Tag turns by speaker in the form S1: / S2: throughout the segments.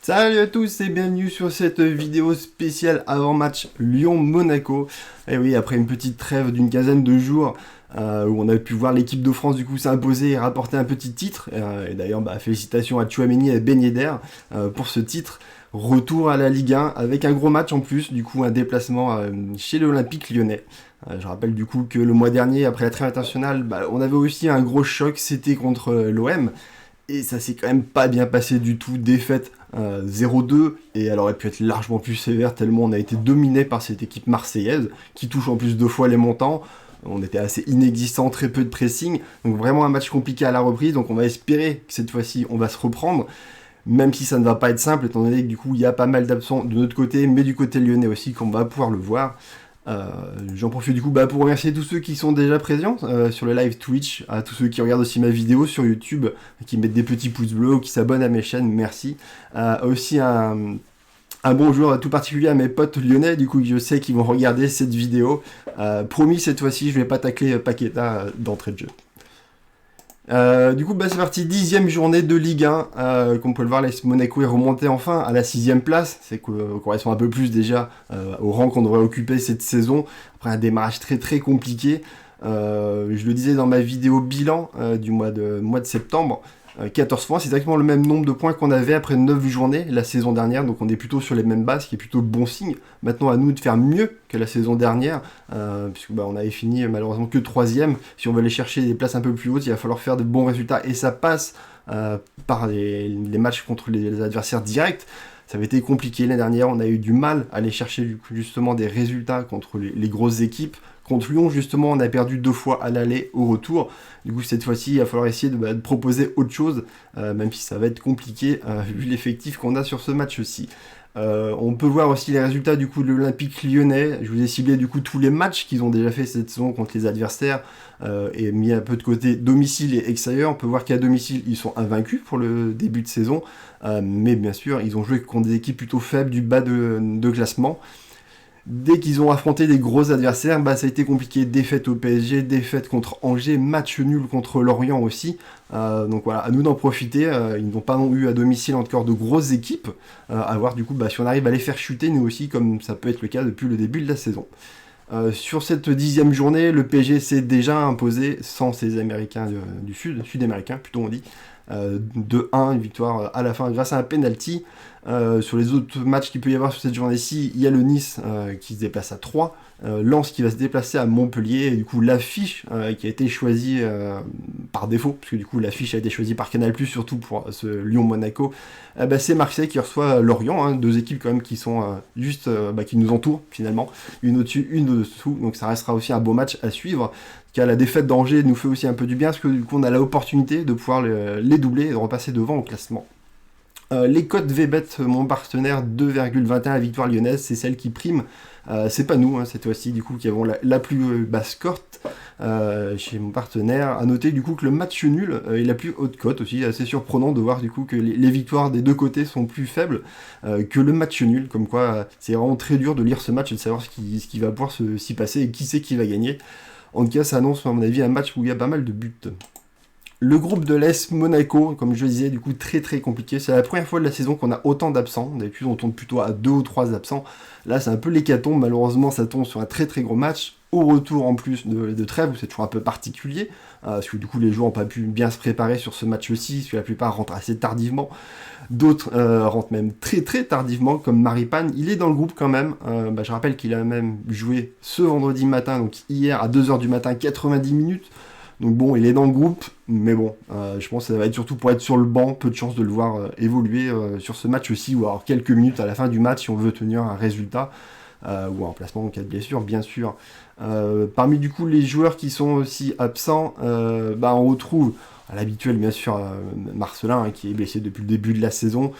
S1: Salut à tous et bienvenue sur cette vidéo spéciale avant-match Lyon-Monaco. Et oui, après une petite trêve d'une quinzaine de jours où on a pu voir l'équipe de France du coup s'imposer et rapporter un petit titre. Et d'ailleurs, félicitations à Tchouaméni et à Ben Yedder pour ce titre. Retour à la Ligue 1 avec un gros match en plus, du coup un déplacement chez l'Olympique Lyonnais. Je rappelle du coup que le mois dernier, après la trêve internationale, on avait aussi un gros choc, c'était contre l'OM. Et ça s'est quand même pas bien passé du tout, défaite 0-2, et elle aurait pu être largement plus sévère tellement on a été dominé par cette équipe marseillaise, qui touche en plus 2 fois les montants. On était assez inexistant, très peu de pressing, donc vraiment un match compliqué à la reprise, donc on va espérer que cette fois-ci on va se reprendre, même si ça ne va pas être simple, étant donné que du coup il y a pas mal d'absents de notre côté, mais du côté lyonnais aussi, qu'on va pouvoir le voir. J'en profite du coup pour remercier tous ceux qui sont déjà présents sur le live Twitch, à tous ceux qui regardent aussi ma vidéo sur YouTube, qui mettent des petits pouces bleus ou qui s'abonnent à mes chaînes, merci. Aussi un bonjour tout particulier à mes potes lyonnais, du coup je sais qu'ils vont regarder cette vidéo. Promis, cette fois-ci je vais pas tacler Paqueta d'entrée de jeu. Du coup, c'est parti, 10e journée de Ligue 1. Comme vous pouvez le voir, l'AS Monaco est remonté enfin à la 6e place. C'est qu'on correspond un peu plus déjà au rang qu'on devrait occuper cette saison. Après un démarrage très très compliqué. Je le disais dans ma vidéo bilan du mois de septembre. 14 points, c'est exactement le même nombre de points qu'on avait après 9 journées la saison dernière, donc on est plutôt sur les mêmes bases, ce qui est plutôt bon signe. Maintenant à nous de faire mieux que la saison dernière, puisque on avait fini malheureusement que 3ème. Si on veut aller chercher des places un peu plus hautes, il va falloir faire de bons résultats, et ça passe par les matchs contre les adversaires directs. Ça avait été compliqué l'année dernière, on a eu du mal à aller chercher justement des résultats contre les grosses équipes. Contre Lyon, justement, on a perdu 2 fois à l'aller, au retour. Du coup, cette fois-ci, il va falloir essayer de proposer autre chose, même si ça va être compliqué, vu l'effectif qu'on a sur ce match-ci. On peut voir aussi les résultats du coup de l'Olympique Lyonnais. Je vous ai ciblé du coup tous les matchs qu'ils ont déjà fait cette saison contre les adversaires et mis un peu de côté domicile et extérieur. On peut voir qu'à domicile, ils sont invaincus pour le début de saison, mais bien sûr, ils ont joué contre des équipes plutôt faibles du bas de classement. Dès qu'ils ont affronté des gros adversaires, ça a été compliqué. Défaite au PSG, défaite contre Angers, match nul contre Lorient aussi. Donc voilà, à nous d'en profiter. Ils n'ont pas non eu à domicile encore de grosses équipes. À voir du coup si on arrive à les faire chuter, nous aussi, comme ça peut être le cas depuis le début de la saison. Sur cette 10e journée, le PSG s'est déjà imposé sans ses Américains du Sud, Sud-Américains plutôt on dit. 2-1, une victoire à la fin grâce à un penalty. Sur les autres matchs qu'il peut y avoir sur cette journée-ci, il y a le Nice qui se déplace à 3, Lens qui va se déplacer à Montpellier, et du coup l'affiche qui a été choisie par défaut, parce que du coup l'affiche a été choisie par Canal+, surtout pour ce Lyon-Monaco, c'est Marseille qui reçoit Lorient, 2 équipes quand même qui sont qui nous entourent finalement, une au-dessus, une au-dessous, donc ça restera aussi un beau match à suivre. Car la défaite d'Angers nous fait aussi un peu du bien, parce que du coup on a l'opportunité de pouvoir les doubler et de repasser devant au classement. Les cotes VBet, mon partenaire, 2,21 la victoire lyonnaise, c'est celle qui prime. C'est pas nous, cette fois-ci, du coup, qui avons la plus basse cote chez mon partenaire. À noter, du coup, que le match nul est la plus haute cote aussi. Assez surprenant de voir, du coup, que les victoires des deux côtés sont plus faibles que le match nul. Comme quoi, c'est vraiment très dur de lire ce match et de savoir ce qui va pouvoir s'y passer et qui c'est qui va gagner. En tout cas, ça annonce, à mon avis, un match où il y a pas mal de buts. Le groupe de l'AS Monaco, comme je le disais, du coup très très compliqué. C'est la première fois de la saison qu'on a autant d'absents. D'habitude on tombe plutôt à 2 ou 3 absents. Là c'est un peu l'hécatombe, malheureusement ça tombe sur un très très gros match. Au retour en plus de trêve, où c'est toujours un peu particulier. Parce que du coup les joueurs n'ont pas pu bien se préparer sur ce match-ci, parce que la plupart rentrent assez tardivement. D'autres rentrent même très très tardivement, comme Maripane. Il est dans le groupe quand même. Je rappelle qu'il a même joué ce vendredi matin, donc hier à 2h du matin, 90 minutes. Donc bon, il est dans le groupe, mais bon, je pense que ça va être surtout pour être sur le banc, peu de chance de le voir évoluer sur ce match aussi, ou alors quelques minutes à la fin du match si on veut tenir un résultat, ou un placement en cas de blessure, bien sûr. Parmi du coup les joueurs qui sont aussi absents, on retrouve à l'habituel bien sûr Marcelin qui est blessé depuis le début de la saison,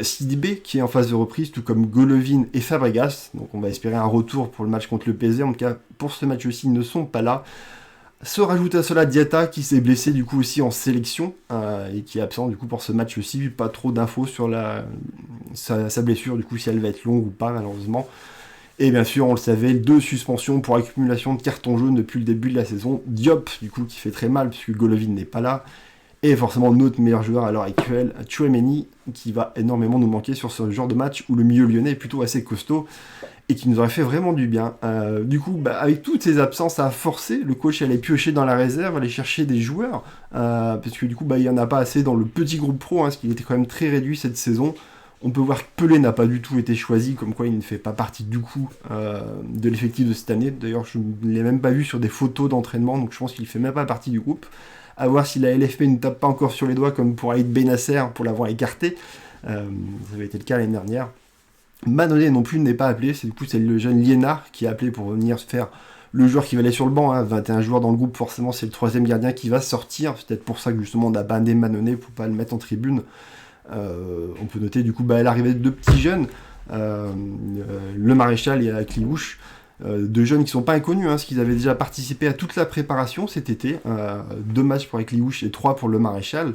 S1: Sidibé qui est en phase de reprise, tout comme Golovin et Fabregas, donc on va espérer un retour pour le match contre le PSG, en tout cas pour ce match aussi ils ne sont pas là. Se rajoute à cela Diatta qui s'est blessé du coup aussi en sélection et qui est absent du coup pour ce match aussi. Pas trop d'infos sur sa blessure, du coup si elle va être longue ou pas malheureusement. Et bien sûr on le savait, 2 suspensions pour accumulation de cartons jaunes depuis le début de la saison. Diop du coup qui fait très mal puisque Golovin n'est pas là. Et forcément notre meilleur joueur à l'heure actuelle, Tchouaméni, qui va énormément nous manquer sur ce genre de match où le milieu lyonnais est plutôt assez costaud et qui nous aurait fait vraiment du bien. Du coup, avec toutes ces absences, ça a forcé le coach à aller piocher dans la réserve, aller chercher des joueurs, parce que du coup, il n'y en a pas assez dans le petit groupe pro, parce qu'il était quand même très réduit cette saison. On peut voir que Pelé n'a pas du tout été choisi, comme quoi il ne fait pas partie du coup de l'effectif de cette année. D'ailleurs, je ne l'ai même pas vu sur des photos d'entraînement, donc je pense qu'il ne fait même pas partie du groupe. À voir si la LFP ne tape pas encore sur les doigts comme pour Aïd Benasser pour l'avoir écarté. Ça avait été le cas l'année dernière. Mannone non plus n'est pas appelé, c'est le jeune Liénard qui est appelé pour venir faire le joueur qui va aller sur le banc, 21 joueurs dans le groupe, forcément c'est le troisième gardien qui va sortir, c'est peut-être pour ça que justement on a bandé Mannone pour pas le mettre en tribune. On peut noter du coup l'arrivée de deux petits jeunes, le Maréchal et Akliouche, deux jeunes qui sont pas inconnus, parce qu'ils avaient déjà participé à toute la préparation cet été, 2 matchs pour Akliouche et 3 pour le Maréchal.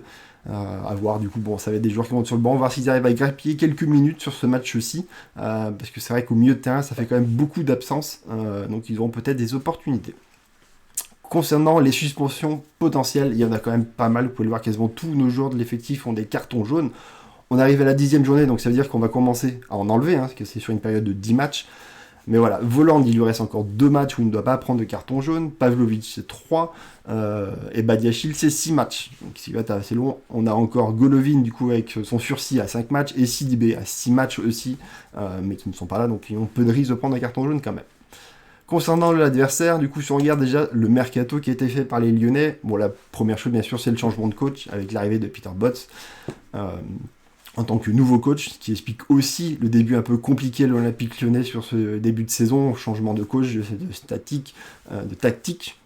S1: À voir du coup, ça va être des joueurs qui vont sur le banc, voir s'ils arrivent à grappiller quelques minutes sur ce match-ci, parce que c'est vrai qu'au milieu de terrain ça fait quand même beaucoup d'absence, donc ils auront peut-être des opportunités. Concernant les suspensions potentielles, il y en a quand même pas mal, vous pouvez le voir, quasiment tous nos joueurs de l'effectif ont des cartons jaunes. On arrive à la 10e journée, donc ça veut dire qu'on va commencer à en enlever, parce que c'est sur une période de 10 matchs. Mais voilà, Voland, il lui reste encore 2 matchs où il ne doit pas prendre de carton jaune. Pavlovic, c'est 3. Et Badiachil, c'est 6 matchs. Donc, ce qui va être assez long. On a encore Golovin, du coup, avec son sursis à 5 matchs. Et Sidibé à 6 matchs aussi, mais qui ne sont pas là. Donc, ils ont peu de risque de prendre un carton jaune quand même. Concernant l'adversaire, du coup, si on regarde déjà le mercato qui a été fait par les Lyonnais, la première chose, bien sûr, c'est le changement de coach avec l'arrivée de Peter Bosz. En tant que nouveau coach, ce qui explique aussi le début un peu compliqué de l'Olympique Lyonnais sur ce début de saison, changement de coach, de tactique,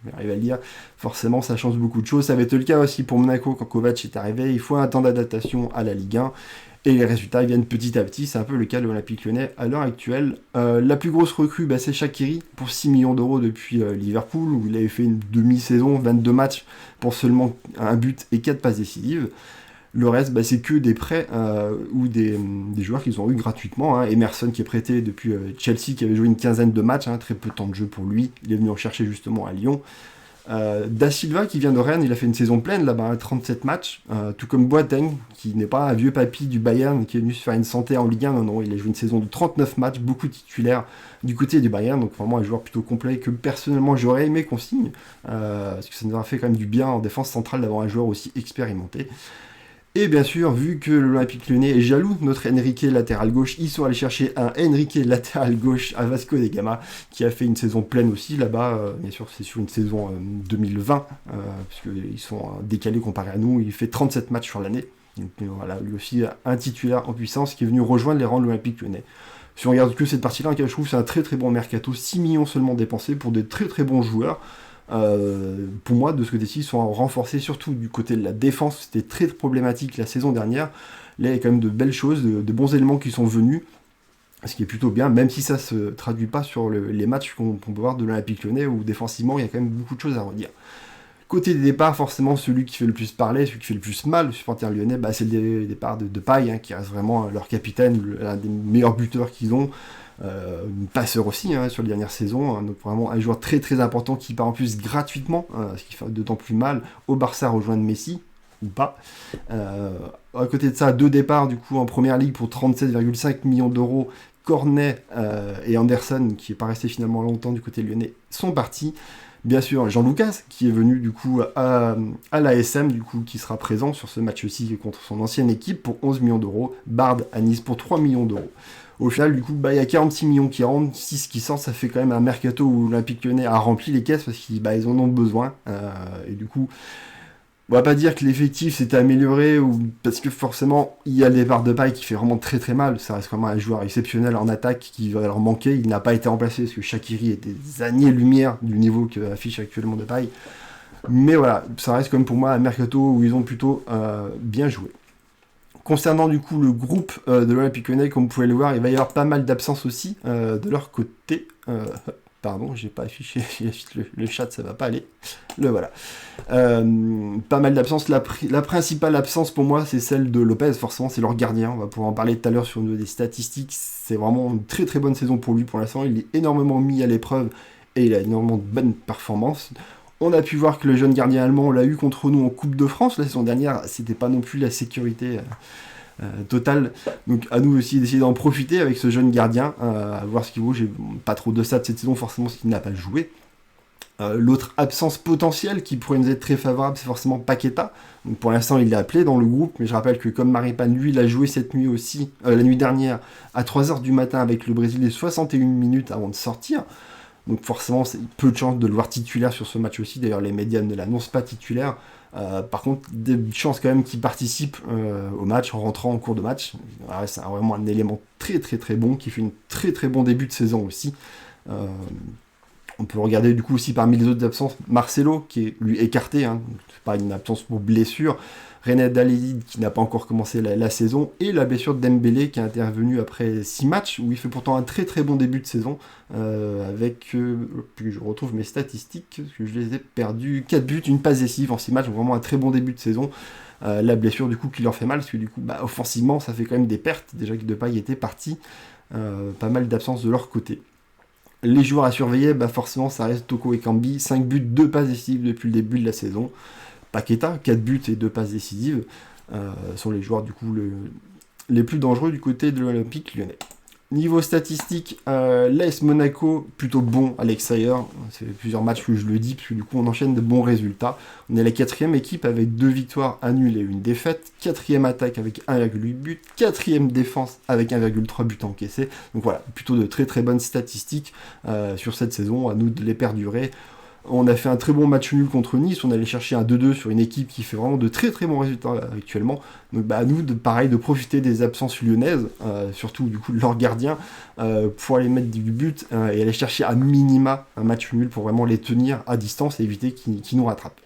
S1: j'arrive à le dire, forcément ça change beaucoup de choses. Ça avait été le cas aussi pour Monaco quand Kovac est arrivé, il faut un temps d'adaptation à la Ligue 1, et les résultats ils viennent petit à petit, c'est un peu le cas de l'Olympique Lyonnais à l'heure actuelle. La plus grosse recrue, c'est Shaqiri, pour 6 millions d'euros depuis Liverpool, où il avait fait une demi-saison, 22 matchs, pour seulement un but et 4 passes décisives. Le reste, c'est que des prêts ou des joueurs qu'ils ont eu gratuitement. Emerson qui est prêté depuis Chelsea, qui avait joué une quinzaine de matchs, très peu de temps de jeu pour lui. Il est venu en chercher justement à Lyon. Da Silva qui vient de Rennes, il a fait une saison pleine là-bas, 37 matchs. Tout comme Boateng, qui n'est pas un vieux papy du Bayern, qui est venu se faire une santé en Ligue 1. Non, il a joué une saison de 39 matchs, beaucoup titulaires du côté du Bayern. Donc vraiment un joueur plutôt complet que personnellement j'aurais aimé qu'on signe. Parce que ça nous aurait fait quand même du bien en défense centrale d'avoir un joueur aussi expérimenté. Et bien sûr, vu que l'Olympique Lyonnais est jaloux de notre Enrique latéral gauche, ils sont allés chercher un Enrique latéral gauche à Vasco da Gama, qui a fait une saison pleine aussi là-bas. Bien sûr, c'est sur une saison 2020, puisqu'ils sont décalés comparé à nous. Il fait 37 matchs sur l'année. Donc voilà, lui aussi un titulaire en puissance qui est venu rejoindre les rangs de l'Olympique Lyonnais. Si on regarde que cette partie-là, je trouve que c'est un très très bon mercato, 6 millions seulement dépensés pour des très très bons joueurs. Pour moi, de ce côté-ci, ils sont renforcés surtout du côté de la défense. C'était très problématique la saison dernière. Là, il y a quand même de belles choses, de bons éléments qui sont venus, ce qui est plutôt bien, même si ça se traduit pas sur les matchs qu'on peut voir de l'Olympique Lyonnais, où défensivement, il y a quand même beaucoup de choses à redire. Côté des départs, forcément, celui qui fait le plus parler, celui qui fait le plus mal, le supporter lyonnais, c'est le départ de Paille, qui reste vraiment leur capitaine, l'un des meilleurs buteurs qu'ils ont. Passeur aussi sur les dernières saisons, donc vraiment un joueur très très important qui part en plus gratuitement, ce qui fait d'autant plus mal au Barça rejoindre Messi ou pas. À côté de ça, 2 départs du coup en première ligue pour 37,5 millions d'euros. Cornet et Anderson, qui n'est pas resté finalement longtemps du côté lyonnais, sont partis. Bien sûr, Jean Lucas, qui est venu du coup à l'ASM, du coup, qui sera présent sur ce match-ci contre son ancienne équipe pour 11 millions d'euros. Bard à Nice pour 3 millions d'euros. Au final, du coup, il y a 46 millions qui rentrent, 6 qui sortent, ça fait quand même un mercato où l'Olympique Lyonnais a rempli les caisses parce qu'ils en ont besoin. Et du coup, on va pas dire que l'effectif s'est amélioré, parce que forcément, il y a le départ de Paille qui fait vraiment très très mal. Ça reste vraiment un joueur exceptionnel en attaque qui va leur manquer. Il n'a pas été remplacé parce que Shaqiri est des années-lumière du niveau que affiche actuellement de Paille. Mais voilà, ça reste quand même pour moi un mercato où ils ont plutôt bien joué. Concernant du coup le groupe de l'Olympique Lyonnais, comme vous pouvez le voir, il va y avoir pas mal d'absences aussi de leur côté. Pardon, j'ai pas affiché le chat, ça va pas aller. Le voilà. Pas mal d'absences. La principale absence pour moi, c'est celle de Lopez, forcément, c'est leur gardien. On va pouvoir en parler tout à l'heure sur des statistiques. C'est vraiment une très très bonne saison pour lui pour l'instant. Il est énormément mis à l'épreuve et il a énormément de bonnes performances. On a pu voir que le jeune gardien allemand, on l'a eu contre nous en Coupe de France la saison dernière, c'était pas non plus la sécurité totale. Donc à nous aussi d'essayer d'en profiter avec ce jeune gardien, à voir ce qu'il vaut. J'ai pas trop de stats cette saison, forcément, parce qu'il n'a pas joué. L'autre absence potentielle qui pourrait nous être très favorable, c'est forcément Paqueta. Donc pour l'instant, il est appelé dans le groupe, mais je rappelle que comme Maripane, lui, il a joué cette nuit aussi, la nuit dernière, à 3h du matin avec le Brésil, et 61 minutes avant de sortir. Donc forcément, c'est peu de chances de le voir titulaire sur ce match aussi. D'ailleurs, les médias ne l'annoncent pas titulaire. Par contre, des chances quand même qu'il participe au match en rentrant en cours de match. Alors, c'est vraiment un élément très très très bon, qui fait une très très bon début de saison aussi. On peut regarder du coup aussi parmi les autres absences, Marcelo, qui est lui écarté, c'est pas une absence pour blessure, René Dalid qui n'a pas encore commencé la saison, et la blessure de Dembélé qui est intervenue après 6 matchs, où il fait pourtant un très très bon début de saison, avec, je retrouve mes statistiques, parce que je les ai perdues, 4 buts, une passe décisive en 6 matchs, donc vraiment un très bon début de saison. La blessure du coup qui leur fait mal, parce que du coup offensivement ça fait quand même des pertes, déjà que Depay était parti, pas mal d'absences de leur côté. Les joueurs à surveiller, forcément, ça reste Toko Ekambi, 5 buts, 2 passes décisives depuis le début de la saison. Paqueta, 4 buts et 2 passes décisives, sont les joueurs du coup les plus dangereux du côté de l'Olympique lyonnais. Niveau statistique, l'AS Monaco, plutôt bon à l'extérieur. C'est plusieurs matchs que je le dis, parce que du coup on enchaîne de bons résultats. On est la 4e équipe avec 2 victoires, 1 nul et 1 défaite. 4e attaque avec 1,8 but. 4e défense avec 1,3 but encaissé. Donc voilà, plutôt de très très bonnes statistiques sur cette saison, à nous de les perdurer. On a fait un très bon match nul contre Nice, on allait chercher un 2-2 sur une équipe qui fait vraiment de très très bons résultats actuellement. Donc à nous de profiter des absences lyonnaises, surtout du coup de leur gardien, pour aller mettre du but et aller chercher à minima un match nul pour vraiment les tenir à distance et éviter qu'ils nous rattrapent.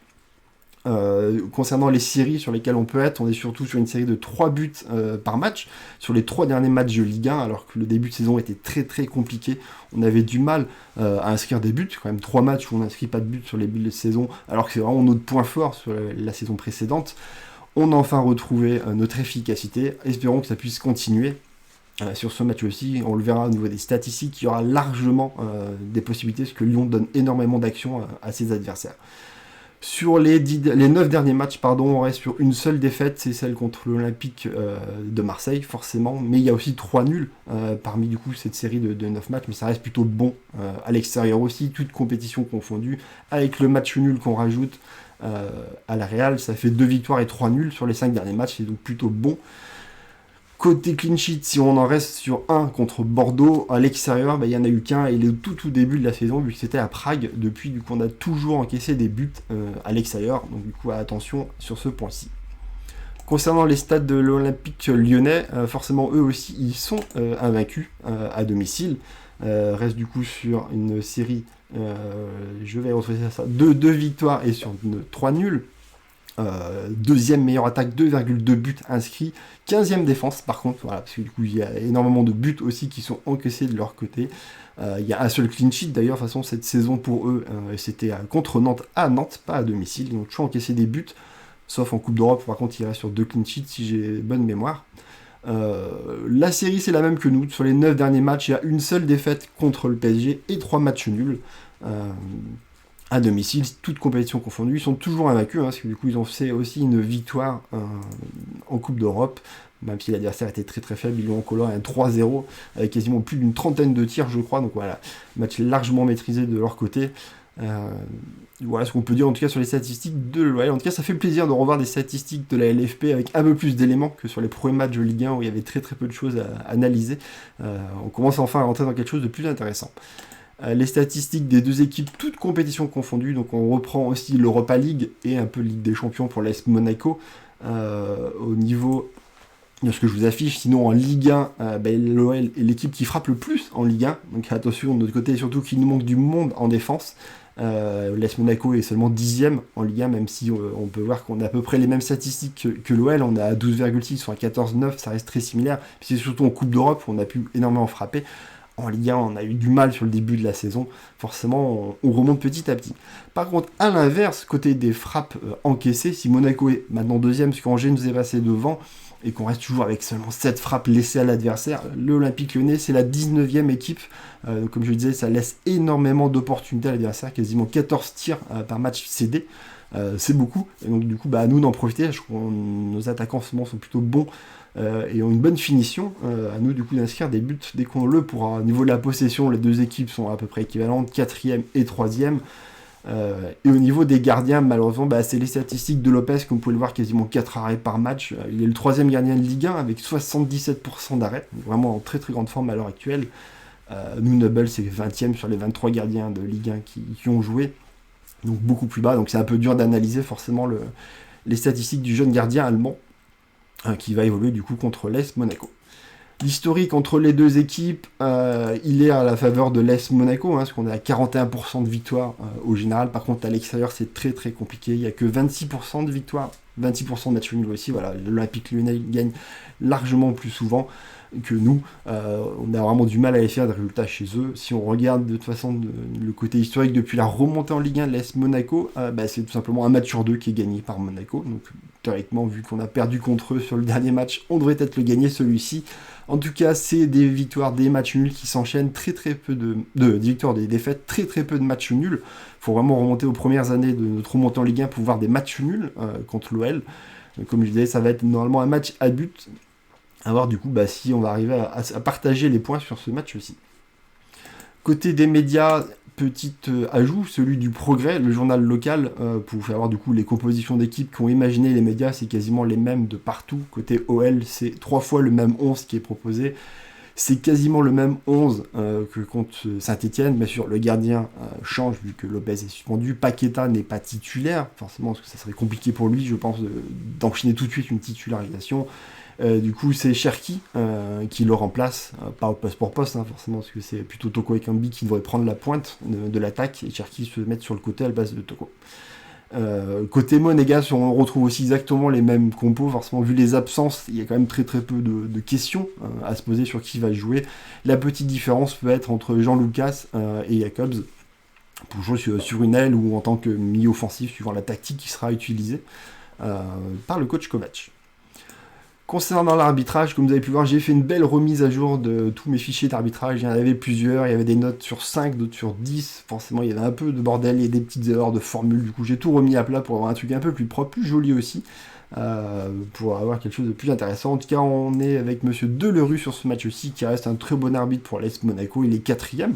S1: Concernant les séries sur lesquelles on peut être, on est surtout sur une série de 3 buts par match sur les 3 derniers matchs de Ligue 1, alors que le début de saison était très très compliqué. On avait du mal à inscrire des buts, quand même 3 matchs où on n'inscrit pas de buts sur les buts de saison, alors que c'est vraiment notre point fort sur la saison précédente. On a enfin retrouvé notre efficacité, espérons que ça puisse continuer. Sur ce match aussi, on le verra au niveau des statistiques, il y aura largement des possibilités, parce que Lyon donne énormément d'actions à ses adversaires. Sur les 9 derniers matchs, on reste sur une seule défaite, c'est celle contre l'Olympique de Marseille, forcément, mais il y a aussi 3 nuls parmi du coup cette série de 9 matchs, mais ça reste plutôt bon à l'extérieur aussi, toute compétition confondue, avec le match nul qu'on rajoute à la Real, ça fait 2 victoires et 3 nuls sur les 5 derniers matchs, c'est donc plutôt bon. Côté clean sheet, si on en reste sur 1 contre Bordeaux, à l'extérieur, il n'y en a eu qu'un, et le tout début de la saison, vu que c'était à Prague, depuis, du coup, on a toujours encaissé des buts à l'extérieur, donc du coup, attention sur ce point-ci. Concernant les stats de l'Olympique lyonnais, forcément, eux aussi, ils sont invaincus à domicile, reste du coup sur une série, je vais retrouver ça, 2 victoires et sur 3 nuls. Deuxième meilleure attaque, 2,2 buts inscrits, 15e défense par contre, voilà, parce que du coup il y a énormément de buts aussi qui sont encaissés de leur côté. Il y a un seul clean sheet d'ailleurs, de toute façon cette saison pour eux, c'était contre Nantes à Nantes, pas à domicile, ils ont toujours encaissé des buts, sauf en Coupe d'Europe, par contre il reste sur 2 clean sheets si j'ai bonne mémoire. La série c'est la même que nous, sur les 9 derniers matchs, il y a une seule défaite contre le PSG et 3 matchs nuls. À domicile, toutes compétitions confondues, ils sont toujours invaincus, parce que du coup ils ont fait aussi une victoire en Coupe d'Europe, même si l'adversaire était très très faible, ils l'ont coloré un 3-0, avec quasiment plus d'une trentaine de tirs je crois, donc voilà, match largement maîtrisé de leur côté. Voilà ce qu'on peut dire en tout cas sur les statistiques de l'OL. En tout cas ça fait plaisir de revoir des statistiques de la LFP avec un peu plus d'éléments que sur les premiers matchs de Ligue 1 où il y avait très très peu de choses à analyser. On commence enfin à rentrer dans quelque chose de plus intéressant. Les statistiques des deux équipes, toutes compétitions confondues, donc on reprend aussi l'Europa League et un peu Ligue des Champions pour l'AS Monaco au niveau de ce que je vous affiche. Sinon en Ligue 1, l'OL est l'équipe qui frappe le plus en Ligue 1, donc attention de notre côté, surtout qu'il nous manque du monde en défense. L'AS Monaco est seulement 10e en Ligue 1, même si on peut voir qu'on a à peu près les mêmes statistiques que l'OL, on est à 12,6, soit à 14,9, ça reste très similaire. Puis c'est surtout en Coupe d'Europe où on a pu énormément frapper. en Ligue 1, on a eu du mal sur le début de la saison. Forcément, on remonte petit à petit. Par contre, à l'inverse, côté des frappes encaissées, si Monaco est maintenant deuxième, parce qu'Angers nous est passé devant, et qu'on reste toujours avec seulement 7 frappes laissées à l'adversaire, l'Olympique Lyonnais, c'est la 19e équipe. Donc, comme je le disais, ça laisse énormément d'opportunités à l'adversaire, quasiment 14 tirs par match cédé. C'est beaucoup, et donc du coup à nous d'en profiter. Nos attaquants sont plutôt bons et ont une bonne finition. À nous du coup d'inscrire des buts dès qu'on le pourra. Au niveau de la possession, les deux équipes sont à peu près équivalentes, 4e et 3e. Et au niveau des gardiens, malheureusement, c'est les statistiques de Lopez, comme vous pouvez le voir, quasiment 4 arrêts par match. Il est le 3e gardien de Ligue 1 avec 77% d'arrêts, vraiment en très très grande forme à l'heure actuelle. Nous, Noble, c'est 20e sur les 23 gardiens de Ligue 1 qui ont joué, donc beaucoup plus bas. Donc c'est un peu dur d'analyser forcément les statistiques du jeune gardien allemand qui va évoluer du coup contre l'AS Monaco. L'historique entre les deux équipes, il est à la faveur de l'AS Monaco, parce qu'on est à 41% de victoire au général. Par contre, à l'extérieur, c'est très très compliqué. Il n'y a que 26% de victoire, 26% de match nul aussi. Voilà, l'Olympique Lyonnais gagne largement plus souvent que nous. On a vraiment du mal à aller faire des résultats chez eux. Si on regarde de toute façon le côté historique depuis la remontée en Ligue 1 de l'AS Monaco, c'est tout simplement un match sur deux qui est gagné par Monaco. Donc théoriquement, vu qu'on a perdu contre eux sur le dernier match, on devrait peut-être le gagner celui-ci. En tout cas, c'est des victoires, des matchs nuls qui s'enchaînent, très peu des victoires, des défaites, très peu de matchs nuls. Il faut vraiment remonter aux premières années de notre remontée en Ligue 1 pour voir des matchs nuls contre l'OL. Comme je disais, ça va être normalement un match à but. À voir du coup si on va arriver à partager les points sur ce match aussi. Côté des médias, petit ajout, celui du Progrès, le journal local, pour vous faire voir du coup les compositions d'équipes qu'ont imaginé les médias, c'est quasiment les mêmes de partout. Côté OL, c'est 3 fois le même 11 qui est proposé. C'est quasiment le même 11 que contre Saint-Etienne. Bien sûr, le gardien change vu que Lopez est suspendu. Paqueta n'est pas titulaire, forcément, parce que ça serait compliqué pour lui, je pense, d'enchaîner tout de suite une titularisation. Du coup, c'est Cherki qui le remplace, pas au poste pour poste, forcément, parce que c'est plutôt Toko Ekambi qui devrait prendre la pointe de l'attaque, et Cherki se mettre sur le côté à la base de Toko. Côté Monégas, on retrouve aussi exactement les mêmes compos. Forcément, vu les absences, il y a quand même très peu de questions à se poser sur qui va jouer. La petite différence peut être entre Jean Lucas et Jacobs pour jouer sur une aile ou en tant que milieu offensif, suivant la tactique qui sera utilisée par le coach Kovac. Concernant l'arbitrage, comme vous avez pu voir, j'ai fait une belle remise à jour de tous mes fichiers d'arbitrage. Il y en avait plusieurs, il y avait des notes sur 5, d'autres sur 10. Forcément, il y avait un peu de bordel et des petites erreurs de formule. Du coup, j'ai tout remis à plat pour avoir un truc un peu plus propre, plus joli aussi, pour avoir quelque chose de plus intéressant. En tout cas, on est avec Monsieur Delerue sur ce match aussi, qui reste un très bon arbitre pour l'AS Monaco. Il est 4e,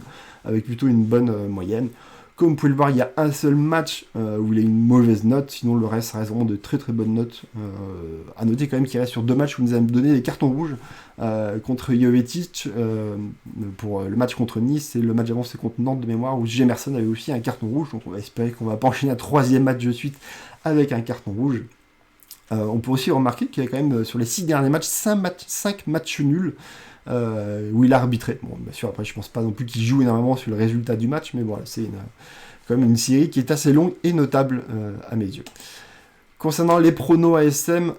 S1: avec plutôt une bonne moyenne. Comme vous pouvez le voir, il y a un seul match où il a une mauvaise note, sinon le reste reste vraiment de très bonnes notes. À noter quand même qu'il reste sur 2 matchs où il nous a donné des cartons rouges contre Jovetic pour le match contre Nice, et le match avant c'est contre Nantes de mémoire où Gemerson avait aussi un carton rouge, donc on va espérer qu'on va pas enchaîner un 3e match de suite avec un carton rouge. On peut aussi remarquer qu'il y a quand même sur les 6 derniers matchs 5 matchs nuls. Où il a arbitré. Bon, bien sûr, après, je pense pas non plus qu'il joue énormément sur le résultat du match, mais voilà, c'est quand même une série qui est assez longue et notable à mes yeux. Concernant les pronos ASM,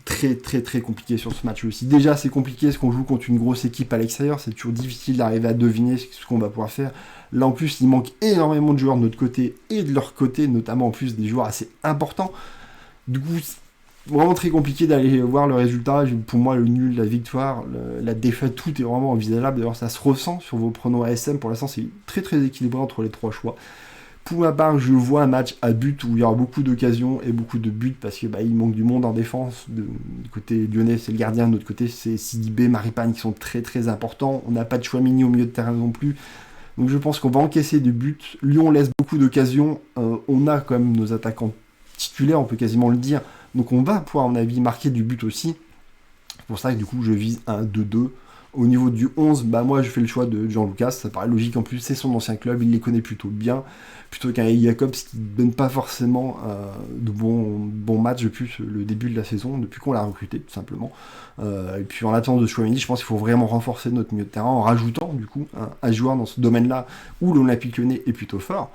S1: très compliqué sur ce match aussi. Déjà, c'est compliqué parce qu'on joue contre une grosse équipe à l'extérieur, c'est toujours difficile d'arriver à deviner ce qu'on va pouvoir faire. Là, en plus, il manque énormément de joueurs de notre côté et de leur côté, notamment en plus des joueurs assez importants. Du coup, vraiment très compliqué d'aller voir le résultat. Pour moi, le nul, la victoire, la défaite, tout est vraiment envisageable. D'ailleurs, ça se ressent sur vos pronos ASM. Pour l'instant, c'est très équilibré entre les 3 choix. Pour ma part, je vois un match à but où il y aura beaucoup d'occasions et beaucoup de buts parce que il manque du monde en défense. Du côté lyonnais, c'est le gardien. De l'autre côté, c'est Sidibé, Maripane qui sont très importants. On n'a pas de Chouamini au milieu de terrain non plus. Donc je pense qu'on va encaisser des buts. Lyon laisse beaucoup d'occasions. On a quand même nos attaquants titulaires, on peut quasiment le dire. Donc on va pouvoir, à mon avis, marquer du but aussi. C'est pour ça que du coup, je vise un 2-2. Au niveau du 11, moi je fais le choix de Jean Lucas. Ça paraît logique, en plus c'est son ancien club, il les connaît plutôt bien. Plutôt qu'un Jacobs qui ne donne pas forcément de bons matchs depuis le début de la saison, depuis qu'on l'a recruté tout simplement. Et puis en attendant de Chouamini, je pense qu'il faut vraiment renforcer notre milieu de terrain en rajoutant du coup un joueur dans ce domaine-là où l'Olympique Lyonnais est plutôt fort.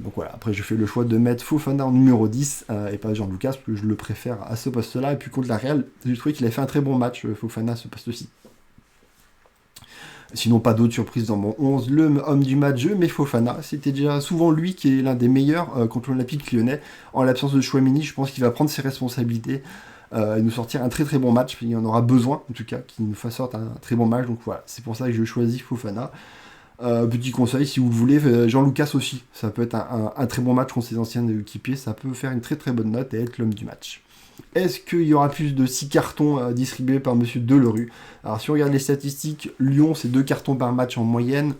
S1: Donc voilà, après je fais le choix de mettre Fofana en numéro 10 et pas Jean Lucas, parce que je le préfère à ce poste-là. Et puis contre la Real, j'ai trouvé qu'il a fait un très bon match, Fofana, à ce poste-ci. Sinon, pas d'autres surprises dans mon 11. Le homme du match, mais Fofana. C'était déjà souvent lui qui est l'un des meilleurs contre l'Olympique Lyonnais. En l'absence de Chouamini, je pense qu'il va prendre ses responsabilités et nous sortir un très très bon match. Il y en aura besoin, en tout cas, qu'il nous fasse sortir un très bon match. Donc voilà, c'est pour ça que je choisis Fofana. Petit conseil, si vous le voulez, Jean-Lucas aussi. Ça peut être un très bon match contre ses anciens équipiers. Ça peut faire une très très bonne note et être l'homme du match. Est-ce qu'il y aura plus de 6 cartons distribués par Monsieur Delerue? Alors si on regarde les statistiques, Lyon c'est 2 cartons par match en moyenne,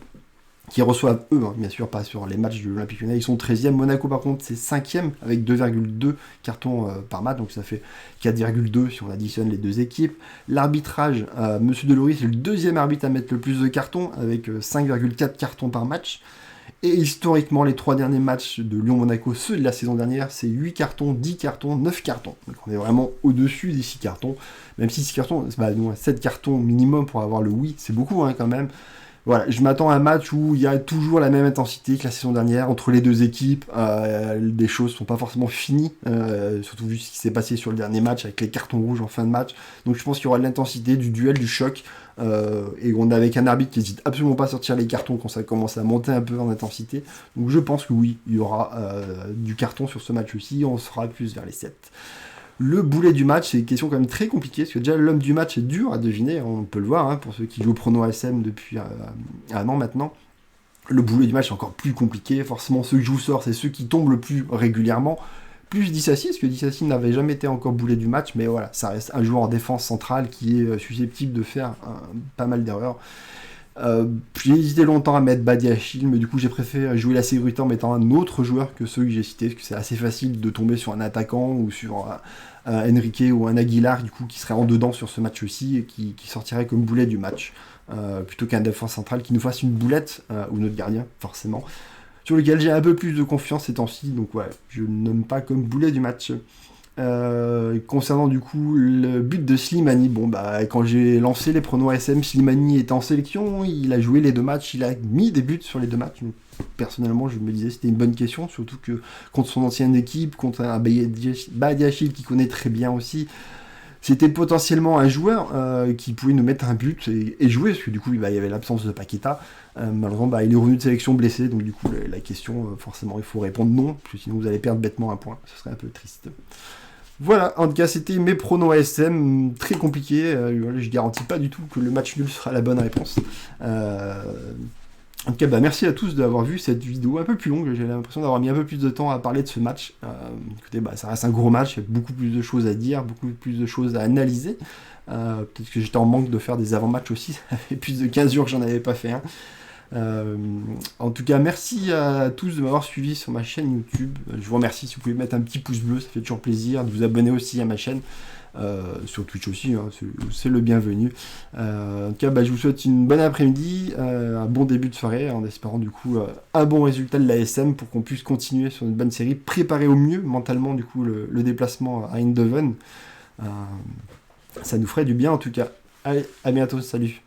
S1: qui reçoivent eux, bien sûr pas sur les matchs de l'Olympique Lyonnais, ils sont 13e, Monaco par contre c'est 5e avec 2,2 cartons par match, donc ça fait 4,2 si on additionne les deux équipes. L'arbitrage, Monsieur Delerue c'est le deuxième arbitre à mettre le plus de cartons, avec 5,4 cartons par match. Et historiquement, les 3 derniers matchs de Lyon-Monaco, ceux de la saison dernière, c'est 8 cartons, 10 cartons, 9 cartons. Donc on est vraiment au-dessus des 6 cartons. Même si 6 cartons, nous, 7 cartons minimum pour avoir le oui, c'est beaucoup quand même. Voilà, je m'attends à un match où il y a toujours la même intensité que la saison dernière entre les deux équipes. Des choses ne sont pas forcément finies, surtout vu ce qui s'est passé sur le dernier match avec les cartons rouges en fin de match. Donc je pense qu'il y aura de l'intensité, du duel, du choc. Et on est avec un arbitre qui n'hésite absolument pas à sortir les cartons quand ça commence à monter un peu en intensité. Donc je pense que oui, il y aura du carton sur ce match aussi. On sera plus vers les 7. Le boulet du match, c'est une question quand même très compliquée, parce que déjà l'homme du match est dur à deviner, on peut le voir, pour ceux qui jouent au prono ASM depuis un an maintenant. Le boulet du match est encore plus compliqué, forcément ceux qui jouent sort, c'est ceux qui tombent le plus régulièrement, plus Dissassi, parce que Dissassi n'avait jamais été encore boulet du match, mais voilà, ça reste un joueur en défense centrale qui est susceptible de faire pas mal d'erreurs. J'ai hésité longtemps à mettre Badiachil, mais du coup j'ai préféré jouer la sécurité en mettant un autre joueur que ceux que j'ai cités, parce que c'est assez facile de tomber sur un attaquant ou sur un Enrique ou un Aguilar du coup qui serait en dedans sur ce match aussi et qui sortirait comme boulet du match, plutôt qu'un défense central qui nous fasse une boulette, ou notre gardien forcément, sur lequel j'ai un peu plus de confiance ces temps-ci, donc ouais, je ne nomme pas comme boulet du match. Concernant du coup le but de Slimani, quand j'ai lancé les pronos ASM, Slimani était en sélection, il a joué les 2 matchs, il a mis des buts sur les 2 matchs. Donc, personnellement, je me disais c'était une bonne question, surtout que contre son ancienne équipe, contre un Badiachil qui connaît très bien aussi, c'était potentiellement un joueur qui pouvait nous mettre un but et jouer, parce que du coup il y avait l'absence de Paqueta. Malheureusement, il est revenu de sélection blessé, donc du coup la question, forcément, il faut répondre non, parce que sinon vous allez perdre bêtement un point, ce serait un peu triste. Voilà, en tout cas, c'était mes pronos ASM, très compliqués. Je garantis pas du tout que le match nul sera la bonne réponse. En tout cas, merci à tous d'avoir vu cette vidéo un peu plus longue. J'ai l'impression d'avoir mis un peu plus de temps à parler de ce match. Écoutez, ça reste un gros match, il y a beaucoup plus de choses à dire, beaucoup plus de choses à analyser. Peut-être que j'étais en manque de faire des avant-matchs aussi. Ça fait plus de 15 jours que j'en avais pas fait un. En tout cas, merci à tous de m'avoir suivi sur ma chaîne YouTube. Je vous remercie si vous pouvez mettre un petit pouce bleu, ça fait toujours plaisir. De vous abonner aussi à ma chaîne, sur Twitch aussi, c'est le bienvenu. En tout cas, je vous souhaite une bonne après-midi, un bon début de soirée, en espérant du coup un bon résultat de l'ASM pour qu'on puisse continuer sur une bonne série, préparer au mieux mentalement du coup le déplacement à Eindhoven. Ça nous ferait du bien en tout cas. Allez, à bientôt, salut.